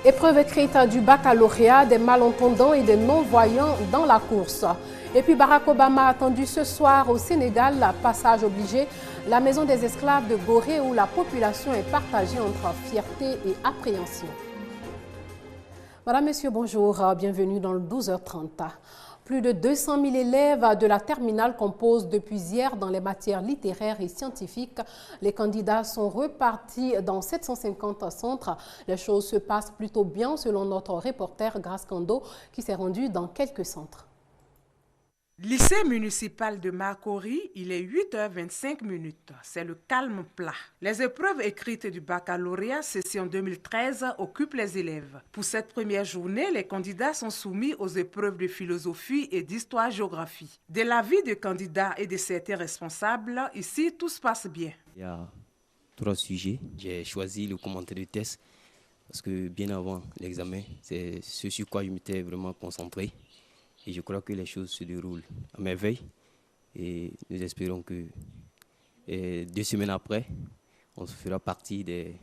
Épreuve écrite du baccalauréat, des malentendants et des non-voyants dans la course. Et puis Barack Obama attendu ce soir au Sénégal, passage obligé, la maison des esclaves de Gorée où la population est partagée entre fierté et appréhension. Madame, Messieurs, bonjour, bienvenue dans le 12h30. Plus de 200 000 élèves de la terminale composent depuis hier dans les matières littéraires et scientifiques. Les candidats sont repartis dans 750 centres. Les choses se passent plutôt bien selon notre reporter Grace Kando qui s'est rendu dans quelques centres. Lycée municipal de Makori, il est 8h25. C'est le calme plat. Les épreuves écrites du baccalauréat session 2013 occupent les élèves. Pour cette première journée, les candidats sont soumis aux épreuves de philosophie et d'histoire-géographie. De l'avis des candidats et de certains responsables, ici, tout se passe bien. Il y a 3 sujets. J'ai choisi le commentaire de test parce que bien avant l'examen, c'est ce sur quoi je m'étais vraiment concentré. Et je crois que les choses se déroulent à merveille. Et nous espérons que 2 semaines après, on fera partie des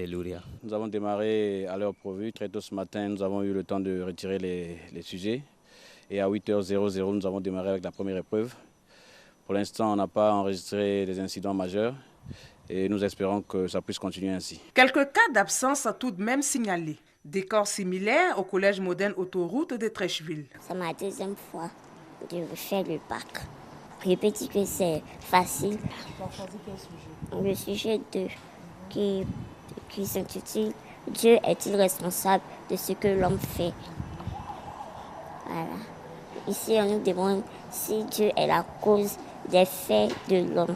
lauréats. Nous avons démarré à l'heure prévue. Très tôt ce matin, nous avons eu le temps de retirer les sujets. Et à 8h00, nous avons démarré avec la première épreuve. Pour l'instant, on n'a pas enregistré des incidents majeurs. Et nous espérons que ça puisse continuer ainsi. Quelques cas d'absence tout de même signalés. Décor similaire au collège moderne autoroute de Trècheville. C'est ma deuxième fois de faire le bac. Je peux dire que c'est facile. Tu as choisi quel sujet? Le sujet 2 qui s'intitule « Dieu est-il responsable de ce que l'homme fait ?» Voilà. Ici, on nous demande si Dieu est la cause des faits de l'homme.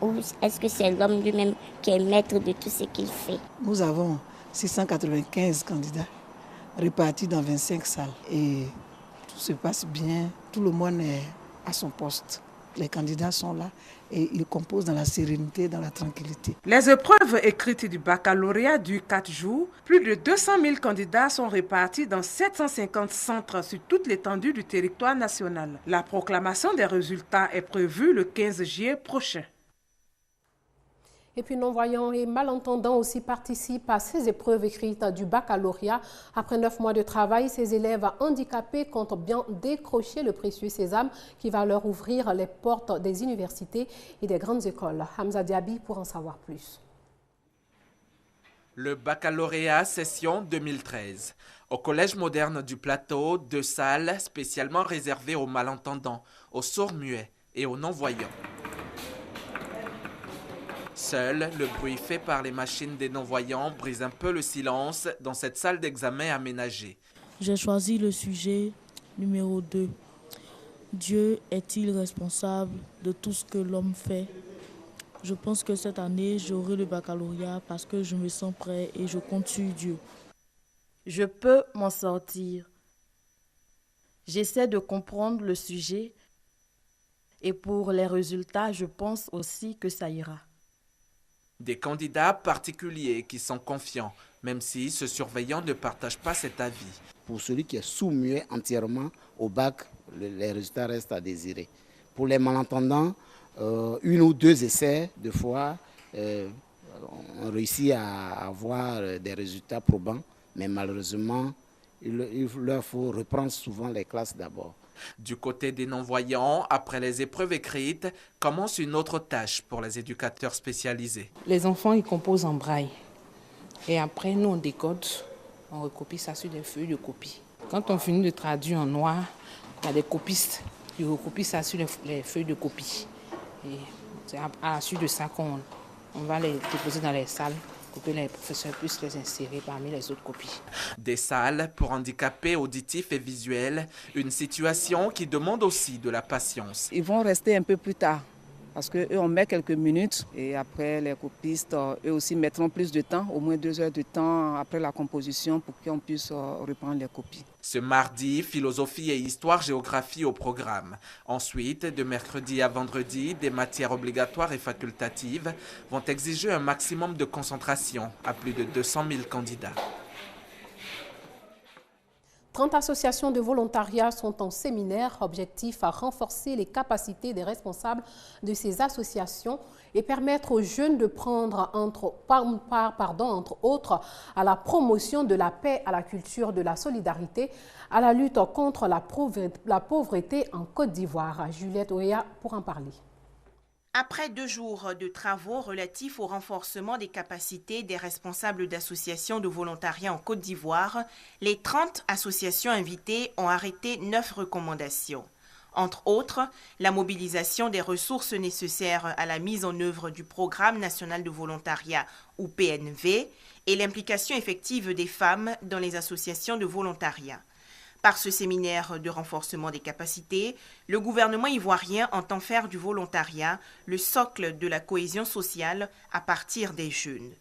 Ou est-ce que c'est l'homme lui-même qui est maître de tout ce qu'il fait? Nous avons 695 candidats répartis dans 25 salles. Et tout se passe bien, tout le monde est à son poste. Les candidats sont là et ils composent dans la sérénité, dans la tranquillité. Les épreuves écrites du baccalauréat durent 4 jours. Plus de 200 000 candidats sont répartis dans 750 centres sur toute l'étendue du territoire national. La proclamation des résultats est prévue le 15 juillet prochain. Et puis non-voyants et malentendants aussi participent à ces épreuves écrites du baccalauréat. Après 9 mois de travail, ces élèves handicapés comptent bien décrocher le précieux sésame qui va leur ouvrir les portes des universités et des grandes écoles. Hamza Diaby pour en savoir plus. Le baccalauréat session 2013. Au Collège moderne du Plateau, 2 salles spécialement réservées aux malentendants, aux sourds-muets et aux non-voyants. Seul le bruit fait par les machines des non-voyants brise un peu le silence dans cette salle d'examen aménagée. J'ai choisi le sujet numéro 2. Dieu est-il responsable de tout ce que l'homme fait? Je pense que cette année, j'aurai le baccalauréat parce que je me sens prêt et je compte sur Dieu. Je peux m'en sortir. J'essaie de comprendre le sujet et pour les résultats, je pense aussi que ça ira. Des candidats particuliers qui sont confiants, même si ce surveillant ne partage pas cet avis. Pour celui qui est sourd-muet entièrement au bac, les résultats restent à désirer. Pour les malentendants, 1 ou 2 essais de fois, on réussit à avoir des résultats probants, mais malheureusement, il leur faut reprendre souvent les classes d'abord. Du côté des non-voyants, après les épreuves écrites, commence une autre tâche pour les éducateurs spécialisés. Les enfants, ils composent en braille. Et après, nous, on décode, on recopie ça sur des feuilles de copie. Quand on finit de traduire en noir, il y a des copistes qui recopient ça sur les feuilles de copie. Et c'est à la suite de ça qu'on va les déposer dans les salles pour que les professeurs puissent les insérer parmi les autres copies. Des salles pour handicapés auditifs et visuels, une situation qui demande aussi de la patience. Ils vont rester un peu plus tard parce qu'eux, on met quelques minutes et après les copistes, eux aussi mettront plus de temps, au moins 2 heures de temps après la composition pour qu'on puisse reprendre les copies. Ce mardi, philosophie et histoire-géographie au programme. Ensuite, de mercredi à vendredi, des matières obligatoires et facultatives vont exiger un maximum de concentration à plus de 200 000 candidats. 30 associations de volontariat sont en séminaire, objectif à renforcer les capacités des responsables de ces associations et permettre aux jeunes de prendre entre autres à la promotion de la paix, à la culture de la solidarité, à la lutte contre la pauvreté en Côte d'Ivoire. Juliette Oya pour en parler. Après 2 jours de travaux relatifs au renforcement des capacités des responsables d'associations de volontariat en Côte d'Ivoire, les 30 associations invitées ont arrêté 9 recommandations. Entre autres, la mobilisation des ressources nécessaires à la mise en œuvre du Programme national de volontariat ou PNV et l'implication effective des femmes dans les associations de volontariat. Par ce séminaire de renforcement des capacités, le gouvernement ivoirien entend faire du volontariat le socle de la cohésion sociale à partir des jeunes.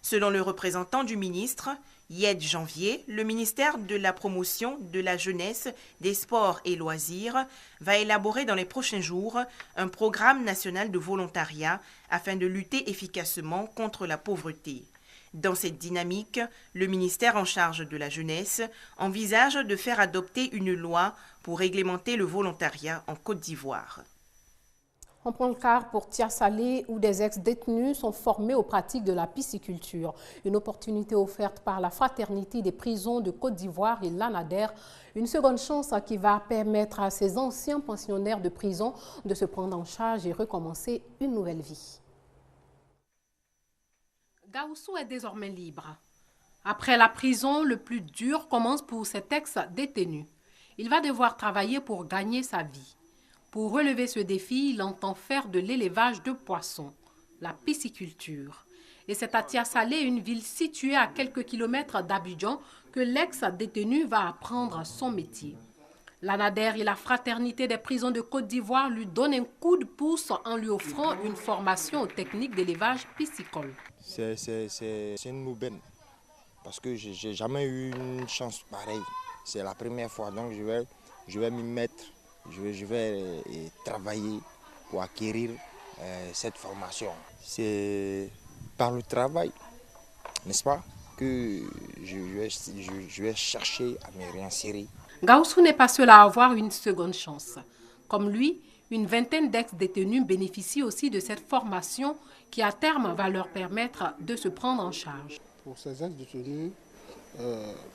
Selon le représentant du ministre, Yed Janvier, le ministère de la Promotion de la Jeunesse, des Sports et Loisirs va élaborer dans les prochains jours un programme national de volontariat afin de lutter efficacement contre la pauvreté. Dans cette dynamique, le ministère en charge de la jeunesse envisage de faire adopter une loi pour réglementer le volontariat en Côte d'Ivoire. On prend le quart pour Tia Salé où des ex-détenus sont formés aux pratiques de la pisciculture. Une opportunité offerte par la Fraternité des prisons de Côte d'Ivoire et l'ANADER. Une seconde chance qui va permettre à ces anciens pensionnaires de prison de se prendre en charge et recommencer une nouvelle vie. Gaoussou est désormais libre. Après la prison, le plus dur commence pour cet ex-détenu. Il va devoir travailler pour gagner sa vie. Pour relever ce défi, il entend faire de l'élevage de poissons, la pisciculture. Et c'est à Tia Salé, une ville située à quelques kilomètres d'Abidjan, que l'ex-détenu va apprendre son métier. L'ANADER et la Fraternité des prisons de Côte d'Ivoire lui donnent un coup de pouce en lui offrant une formation aux techniques d'élevage piscicole. C'est une aubaine parce que je n'ai jamais eu une chance pareille. C'est la première fois, donc je vais m'y mettre, je vais travailler pour acquérir cette formation. C'est par le travail, n'est-ce pas, que je vais chercher à me réinsérer. Gaoussou n'est pas seul à avoir une seconde chance. Comme lui, une vingtaine d'ex-détenus bénéficient aussi de cette formation qui à terme va leur permettre de se prendre en charge. Pour ces ex-détenus,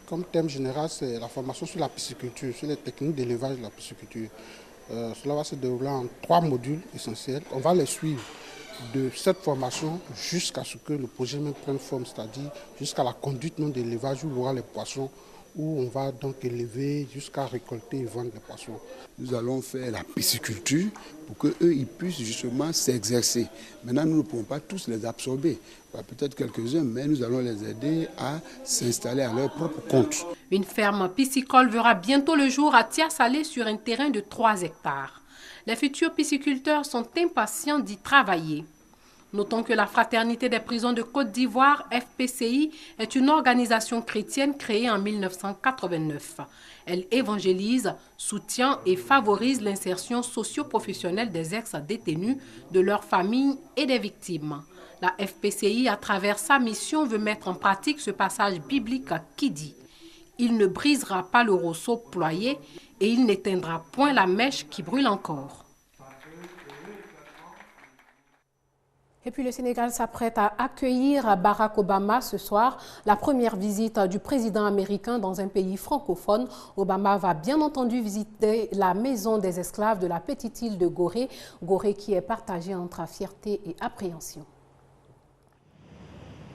comme thème général, c'est la formation sur la pisciculture, sur les techniques d'élevage de la pisciculture. Cela va se dérouler en 3 modules essentiels. On va les suivre de cette formation jusqu'à ce que le projet même prenne forme, c'est-à-dire jusqu'à la conduite non d'élevage où il y aura les poissons, où on va donc élever jusqu'à récolter et vendre les poissons. Nous allons faire la pisciculture pour qu'eux ils puissent justement s'exercer. Maintenant, nous ne pouvons pas tous les absorber, peut-être quelques-uns, mais nous allons les aider à s'installer à leur propre compte. Une ferme piscicole verra bientôt le jour à Tia Salé sur un terrain de 3 hectares. Les futurs pisciculteurs sont impatients d'y travailler. Notons que la Fraternité des prisons de Côte d'Ivoire, FPCI, est une organisation chrétienne créée en 1989. Elle évangélise, soutient et favorise l'insertion socio-professionnelle des ex-détenus, de leurs familles et des victimes. La FPCI, à travers sa mission, veut mettre en pratique ce passage biblique qui dit « Il ne brisera pas le roseau ployé et il n'éteindra point la mèche qui brûle encore ». Et puis le Sénégal s'apprête à accueillir Barack Obama ce soir, la première visite du président américain dans un pays francophone. Obama va bien entendu visiter la maison des esclaves de la petite île de Gorée, Gorée qui est partagée entre fierté et appréhension.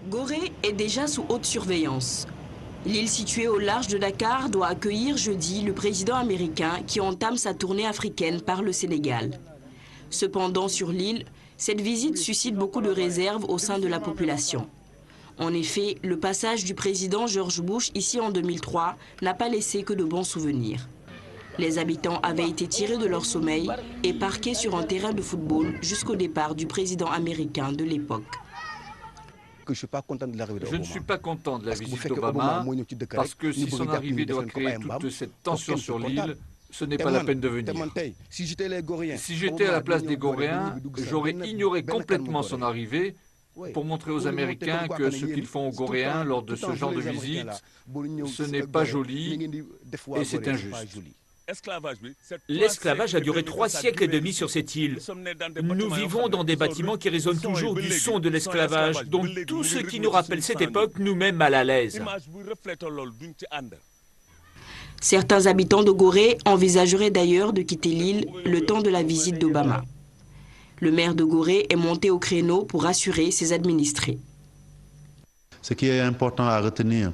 Gorée est déjà sous haute surveillance. L'île située au large de Dakar doit accueillir jeudi le président américain qui entame sa tournée africaine par le Sénégal. Cependant, sur l'île, cette visite suscite beaucoup de réserves au sein de la population. En effet, le passage du président George Bush ici en 2003 n'a pas laissé que de bons souvenirs. Les habitants avaient été tirés de leur sommeil et parqués sur un terrain de football jusqu'au départ du président américain de l'époque. Je ne suis pas content de la visite d'Obama parce que si son arrivée doit créer toute cette tension sur l'île, ce n'est pas la peine de venir. Si j'étais à la place des Goréens, j'aurais ignoré complètement son arrivée pour montrer aux Américains que ce qu'ils font aux Goréens lors de ce genre de visite, ce n'est pas joli et c'est injuste. L'esclavage a duré 3 siècles et demi sur cette île. Nous vivons dans des bâtiments qui résonnent toujours du son de l'esclavage, donc tout ce qui nous rappelle cette époque nous met mal à l'aise. Certains habitants de Gorée envisageraient d'ailleurs de quitter l'île le temps de la visite d'Obama. Le maire de Gorée est monté au créneau pour rassurer ses administrés. Ce qui est important à retenir,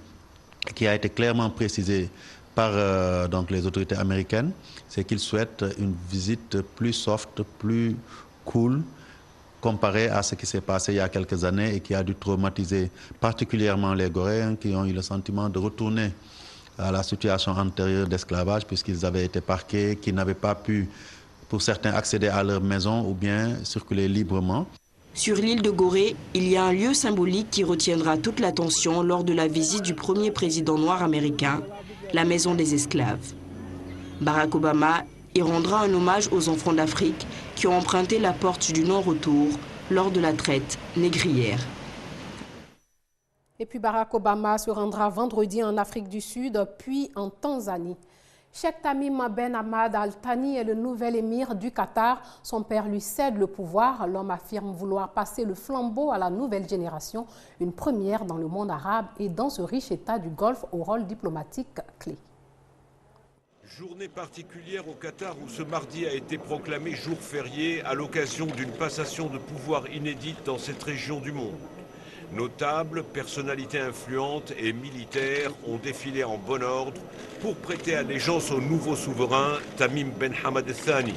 qui a été clairement précisé par donc les autorités américaines, c'est qu'ils souhaitent une visite plus soft, plus cool, comparée à ce qui s'est passé il y a quelques années et qui a dû traumatiser particulièrement les Goréens qui ont eu le sentiment de retourner à la situation antérieure d'esclavage puisqu'ils avaient été parqués, qui n'avaient pas pu, pour certains, accéder à leur maison ou bien circuler librement. Sur l'île de Gorée, il y a un lieu symbolique qui retiendra toute l'attention lors de la visite du premier président noir américain, la Maison des Esclaves. Barack Obama y rendra un hommage aux enfants d'Afrique qui ont emprunté la porte du non-retour lors de la traite négrière. Et puis Barack Obama se rendra vendredi en Afrique du Sud, puis en Tanzanie. Cheikh Tamim Ben Hamad Al Thani est le nouvel émir du Qatar. Son père lui cède le pouvoir. L'homme affirme vouloir passer le flambeau à la nouvelle génération, une première dans le monde arabe et dans ce riche État du Golfe au rôle diplomatique clé. Journée particulière au Qatar où ce mardi a été proclamé jour férié à l'occasion d'une passation de pouvoir inédite dans cette région du monde. Notables, personnalités influentes et militaires ont défilé en bon ordre pour prêter allégeance au nouveau souverain Tamim Ben Hamad Al Thani.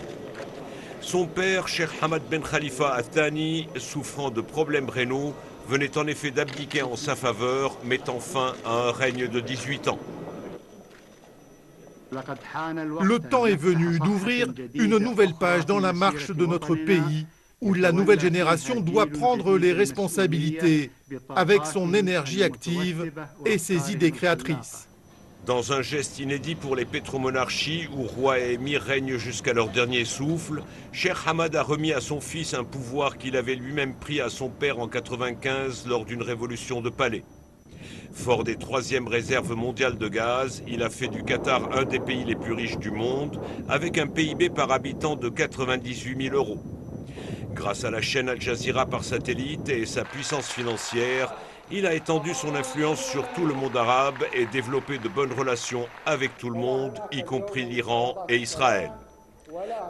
Son père, Cheikh Hamad Ben Khalifa Al Thani, souffrant de problèmes rénaux, venait en effet d'abdiquer en sa faveur, mettant fin à un règne de 18 ans. Le temps est venu d'ouvrir une nouvelle page dans la marche de notre pays, où la nouvelle génération doit prendre les responsabilités avec son énergie active et ses idées créatrices. Dans un geste inédit pour les pétromonarchies où roi et émir règnent jusqu'à leur dernier souffle, Cheikh Hamad a remis à son fils un pouvoir qu'il avait lui-même pris à son père en 1995 lors d'une révolution de palais. Fort des 3e réserves mondiales de gaz, il a fait du Qatar un des pays les plus riches du monde, avec un PIB par habitant de 98 000 €. Grâce à la chaîne Al Jazeera par satellite et sa puissance financière, il a étendu son influence sur tout le monde arabe et développé de bonnes relations avec tout le monde, y compris l'Iran et Israël.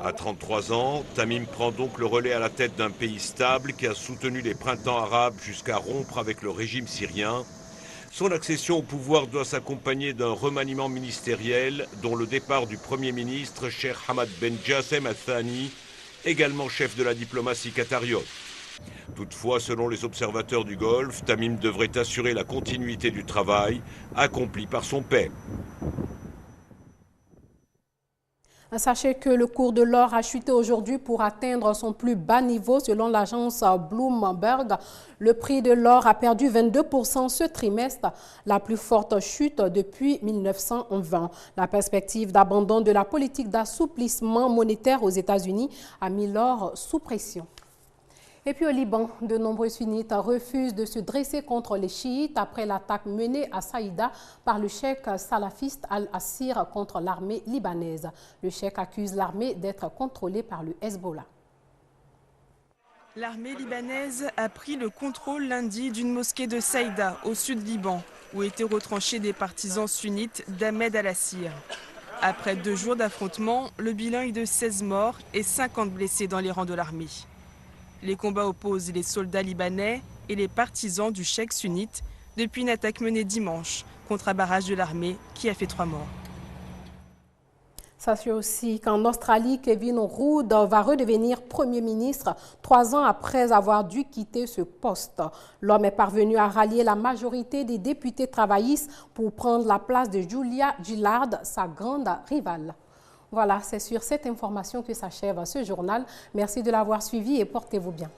À 33 ans, Tamim prend donc le relais à la tête d'un pays stable qui a soutenu les printemps arabes jusqu'à rompre avec le régime syrien. Son accession au pouvoir doit s'accompagner d'un remaniement ministériel dont le départ du Premier ministre, Cheikh Hamad Ben Jassem Al Thani, également chef de la diplomatie qatariote. Toutefois, selon les observateurs du Golfe, Tamim devrait assurer la continuité du travail accompli par son père. Sachez que le cours de l'or a chuté aujourd'hui pour atteindre son plus bas niveau selon l'agence Bloomberg. Le prix de l'or a perdu 22% ce trimestre, la plus forte chute depuis 1920. La perspective d'abandon de la politique d'assouplissement monétaire aux États-Unis a mis l'or sous pression. Et puis au Liban, de nombreux sunnites refusent de se dresser contre les chiites après l'attaque menée à Saïda par le cheikh salafiste Al-Assir contre l'armée libanaise. Le cheikh accuse l'armée d'être contrôlée par le Hezbollah. L'armée libanaise a pris le contrôle lundi d'une mosquée de Saïda, au sud Liban, où étaient retranchés des partisans sunnites d'Ahmed Al-Assir. Après 2 jours d'affrontements, le bilan est de 16 morts et 50 blessés dans les rangs de l'armée. Les combats opposent les soldats libanais et les partisans du cheikh sunnite depuis une attaque menée dimanche contre un barrage de l'armée qui a fait 3 morts. Sachez aussi qu'en Australie, Kevin Rudd va redevenir Premier ministre 3 ans après avoir dû quitter ce poste. L'homme est parvenu à rallier la majorité des députés travaillistes pour prendre la place de Julia Gillard, sa grande rivale. Voilà, c'est sur cette information que s'achève ce journal. Merci de l'avoir suivi et portez-vous bien.